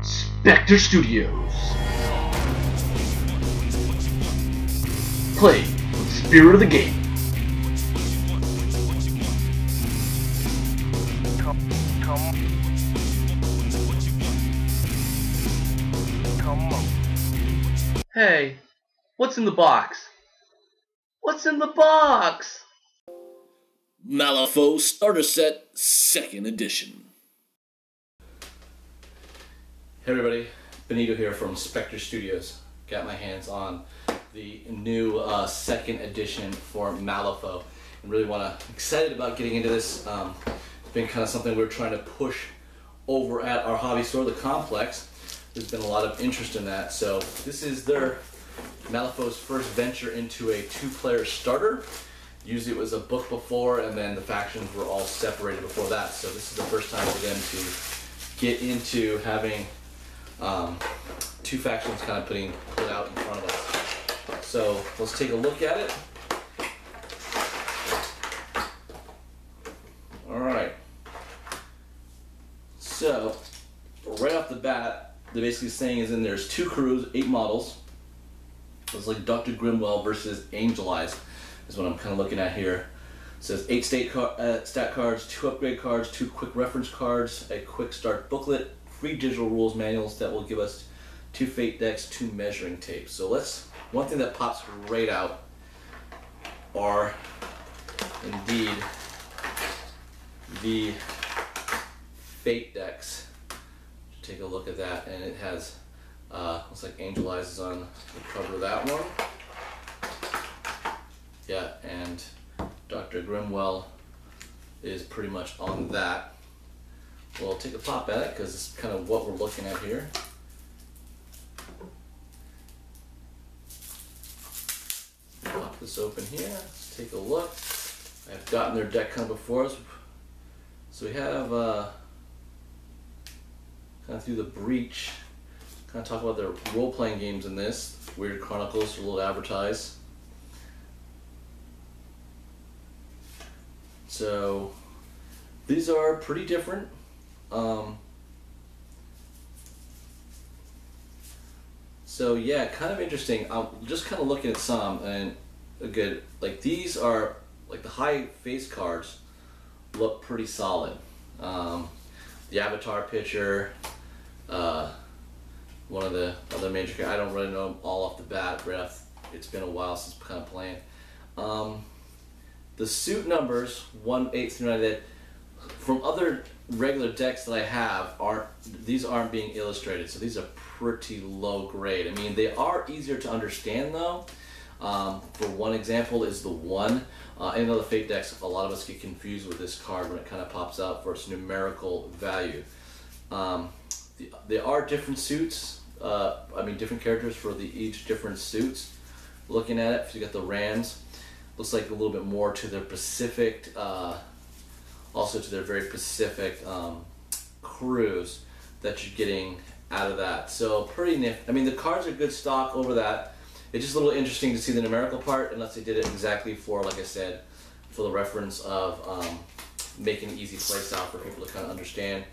Spectre Studios. Play with the spirit of the game. Hey, what's in the box? What's in the box? Malifaux Starter Set 2nd Edition. Hey everybody, Benito here from Spectre Studios. Got my hands on the new 2nd edition for Malifaux. I'm really excited about getting into this. It's been kind of something we're trying to push over at our hobby store, the Complex. There's been a lot of interest in that. So this is their Malifaux's first venture into a 2-player starter. Usually it was a book before, and then the factions were all separated before that. So this is the first time for them to get into having 2 factions kind of put out in front of us. So let's take a look at it. Alright. So, right off the bat, they're basically saying is there's 2 crews, 8 models. It's like Dr. Grimwell versus Angel Eyes is what I'm kind of looking at here. It says 8 stat cards, 2 upgrade cards, 2 quick reference cards, a quick start booklet, 3 digital rules manuals that will give us 2 fate decks, 2 measuring tapes. So one thing that pops right out are indeed the fate decks. Take a look at that, and it has looks like Angel Eyes is on the cover of that one. Yeah, and Dr. Grimwell is pretty much on that. We'll take a pop at it because it's kind of what we're looking at here. Pop this open here. Let's take a look. I've gotten their deck kind of before us. So we have kind of through the breach. Kind of talk about their role-playing games in this. Wyrd Chronicles, a little advertise. So these are pretty different. So yeah, kind of interesting. I'm just kind of looking at some, and good. Like these are like the high face cards look pretty solid. The avatar picture, one of the other major. I don't really know them all off the bat. It's been a while since kind of playing. The suit numbers 1, 8 through 9 that from other regular decks that I have these aren't being illustrated, so these are pretty low grade. I mean, they are easier to understand though. For one example is the 1. In other fate decks, a lot of us get confused with this card when it kind of pops out for its numerical value. There are different suits. I mean, different characters for each different suits. Looking at it, if you got the Rams, looks like a little bit more to their Pacific, also to their very Pacific crews that you're getting out of that. So pretty nifty. I mean, the cards are good stock over that. It's just a little interesting to see the numerical part, unless they did it exactly for, like I said, for the reference of making an easy play style for people to kind of understand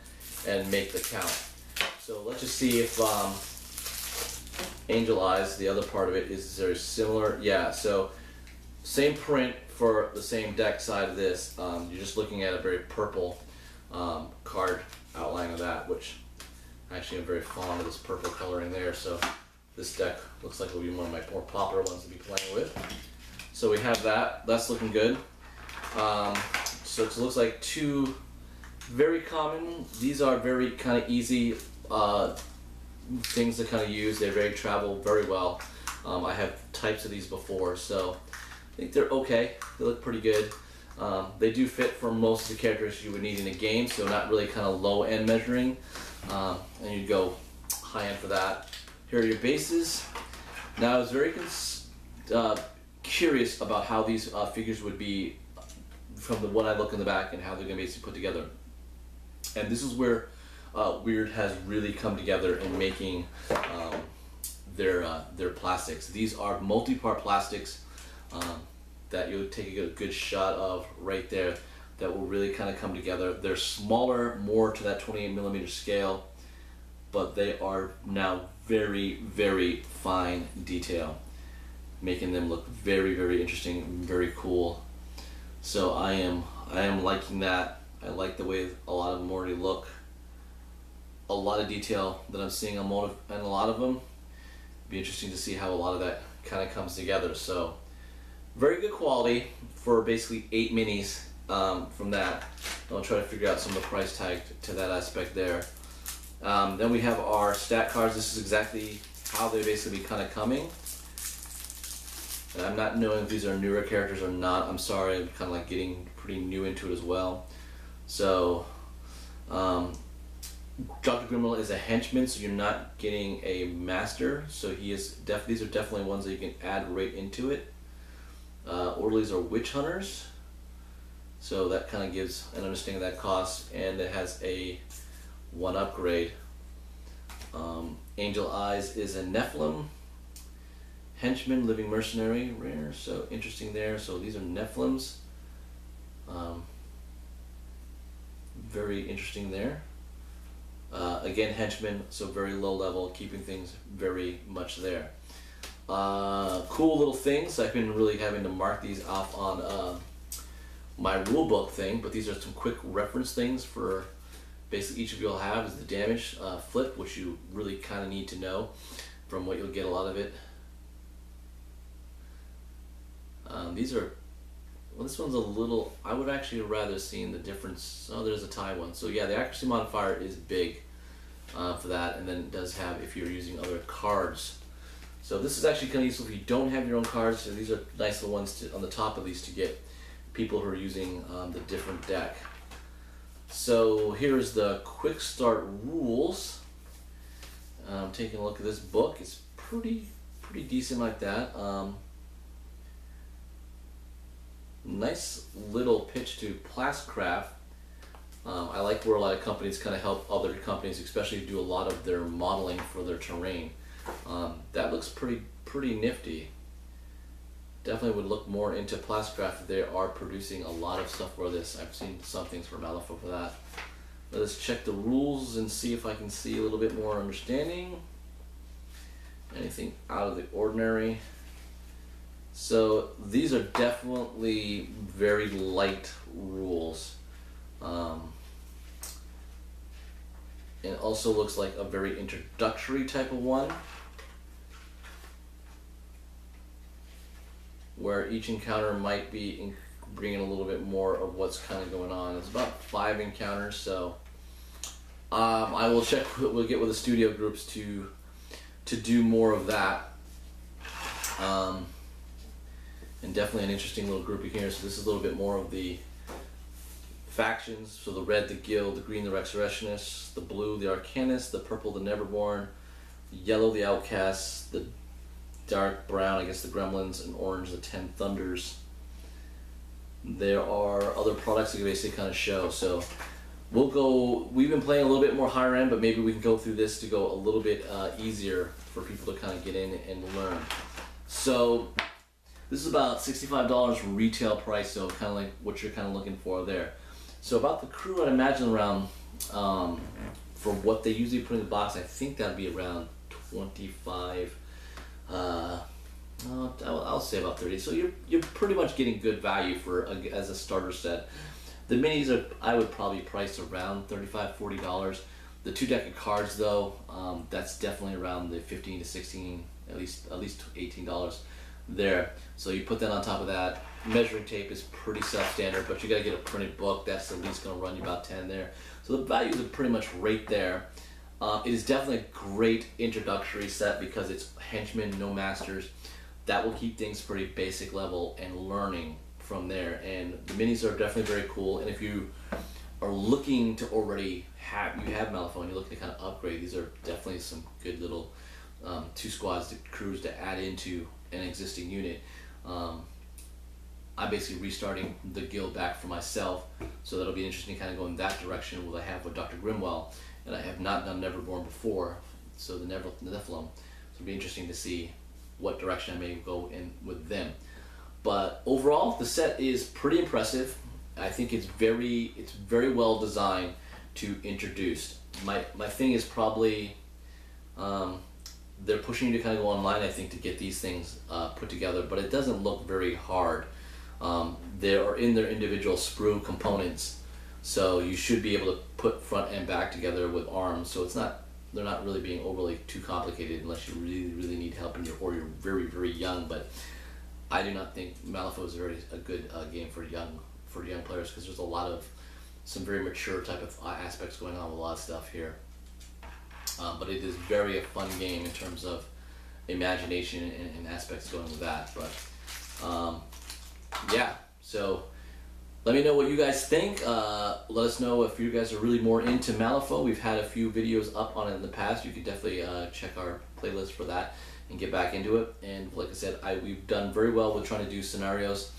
and make the count. So let's just see if Angel Eyes, the other part of it, is very similar. Yeah, so same print for the same deck side of this. You're just looking at a very purple card outline of that, which actually I'm very fond of this purple coloring there. So this deck looks like it'll be one of my more popular ones to be playing with. So we have that. That's looking good. So it looks like 2 very common. These are very kind of easy things to kind of use. They travel very well. I have types of these before, so I think they're okay. They look pretty good. They do fit for most of the characters you would need in a game, so not really kind of low end measuring. And you'd go high end for that. Here are your bases. Now I was very curious about how these figures would be from the one I look in the back and how they're going to basically put together. And this is where Wyrd has really come together in making their plastics. These are multi-part plastics that you'll take a good shot of right there. that will really kind of come together. They're smaller, more to that 28mm scale, but they are now very, very fine detail, making them look very, very interesting, very cool. So I am liking that. I like the way a lot of them already look. A lot of detail that I'm seeing on a lot of them. Be interesting to see how a lot of that kind of comes together. So very good quality for basically 8 minis from that. I'll try to figure out some of the price tag to that aspect there. Then we have our stat cards. This is exactly how they basically be kind of coming. And I'm not knowing if these are newer characters or not. I'm sorry, I'm kind of like getting pretty new into it as well. So Dr. Grimwell is a henchman, so you're not getting a master. So he is these are definitely ones that you can add right into it. Orderlies are witch hunters, so that kind of gives an understanding of that cost, and it has a 1 upgrade. Angel Eyes is a Nephilim. Henchman, living mercenary, rare, so interesting there. So these are Nephilims. Very interesting there. Again, henchman, so very low level, keeping things very much there. Cool little things. I've been really having to mark these off on my rulebook thing, but these are some quick reference things for basically each of you will have is the damage flip, which you really kind of need to know from what you'll get a lot of it. These are, well, this one's a little, I would actually rather seen the difference. Oh, there's a tie one. So yeah, the accuracy modifier is big for that, and then it does have if you're using other cards. So this is actually kind of useful if you don't have your own cards. So these are nice little ones on the top of these to get people who are using the different deck. So here's the quick start rules. Taking a look at this book, it's pretty decent like that. Nice little pitch to Plastcraft. I like where a lot of companies kind of help other companies, especially do a lot of their modeling for their terrain. That looks pretty nifty. Definitely would look more into Plastcraft. They are producing a lot of stuff for this. I've seen some things from Malifaux for that. Let us check the rules and see if I can see a little bit more understanding. Anything out of the ordinary. So these are definitely very light rules. It also looks like a very introductory type of one, where each encounter might be bringing a little bit more of what's kind of going on. It's about 5 encounters, so I will check. We'll get with the studio groups to do more of that. And definitely an interesting little grouping here. So this is a little bit more of the factions. So the red, the Guild, the green, the Resurrectionists, the blue, the Arcanists, the purple, the Neverborn, the yellow, the Outcasts, the dark brown, I guess the Gremlins, and orange, the 10 Thunders. There are other products that can basically kind of show. So we've been playing a little bit more higher end, but maybe we can go through this to go a little bit easier for people to kind of get in and learn. So this is about $65 retail price, so kind of like what you're kind of looking for there. So about the crew, I'd imagine around, for what they usually put in the box, I think that'd be around 25. I'll say about 30. So you're pretty much getting good value for as a starter set. The minis are, I would probably price around $35, $40. The 2 deck of cards though, that's definitely around the $15 to $16, at least $18 there. So you put that on top of that. Measuring tape is pretty self-standard, but you gotta get a printed book. That's at least gonna run you about 10 there. So the values are pretty much right there. It is definitely a great introductory set because it's henchmen, no masters. That will keep things pretty basic level and learning from there. And the minis are definitely very cool. And if you are looking to already have Malifaux and you're looking to kind of upgrade, these are definitely some good little 2 squads, crews to add into an existing unit. I'm basically restarting the guild back for myself, so that'll be interesting kind of going that direction. Will I have with Dr. Grimwell, and I have not done Neverborn before, so the Nephilim. So it'll be interesting to see what direction I may go in with them. But overall, the set is pretty impressive. I think it's very well designed to introduce. My thing is probably they're pushing you to kind of go online, I think, to get these things put together, but it doesn't look very hard. They are in their individual sprue components, so you should be able to put front and back together with arms. So they're not really being overly too complicated unless you really need help or you're very young. But I do not think Malifaux is a good game for young players, because there's a lot of some very mature type of aspects going on with a lot of stuff here. But it is very a fun game in terms of imagination and aspects going with that. But yeah, so let me know what you guys think. Let us know if you guys are really more into Malifaux. We've had a few videos up on it in the past. You could definitely check our playlist for that and get back into it. And like I said, we've done very well with trying to do scenarios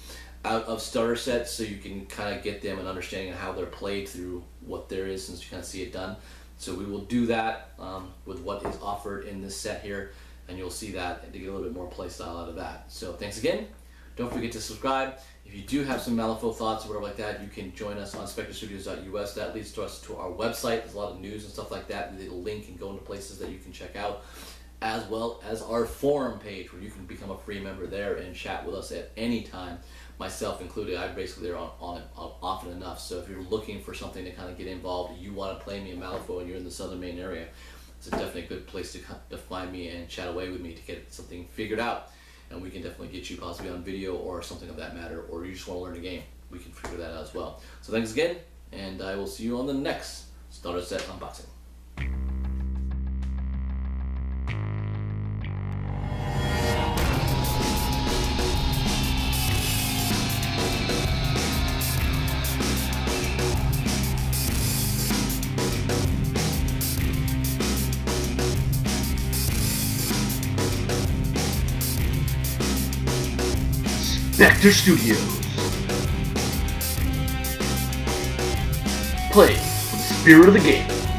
out of starter sets, so you can kind of get them an understanding of how they're played through what there is, since you kind of see it done. So we will do that with what is offered in this set here, and you'll see that to get a little bit more play style out of that. So thanks again. Don't forget to subscribe. If you do have some Malifaux thoughts or whatever like that, you can join us on spectrestudios.us. That leads to us to our website. There's a lot of news and stuff like that. It'll link and go into places that you can check out, as well as our forum page, where you can become a free member there and chat with us at any time, myself included. I'm basically there on it often enough. So if you're looking for something to kind of get involved, you want to play me in Malifaux and you're in the southern Maine area, it's definitely a good place to find me and chat away with me to get something figured out. And we can definitely get you possibly on video or something of that matter, or you just want to learn a game. We can figure that out as well. So thanks again, and I will see you on the next starter set unboxing. Spectre Studios. Play with the spirit of the game.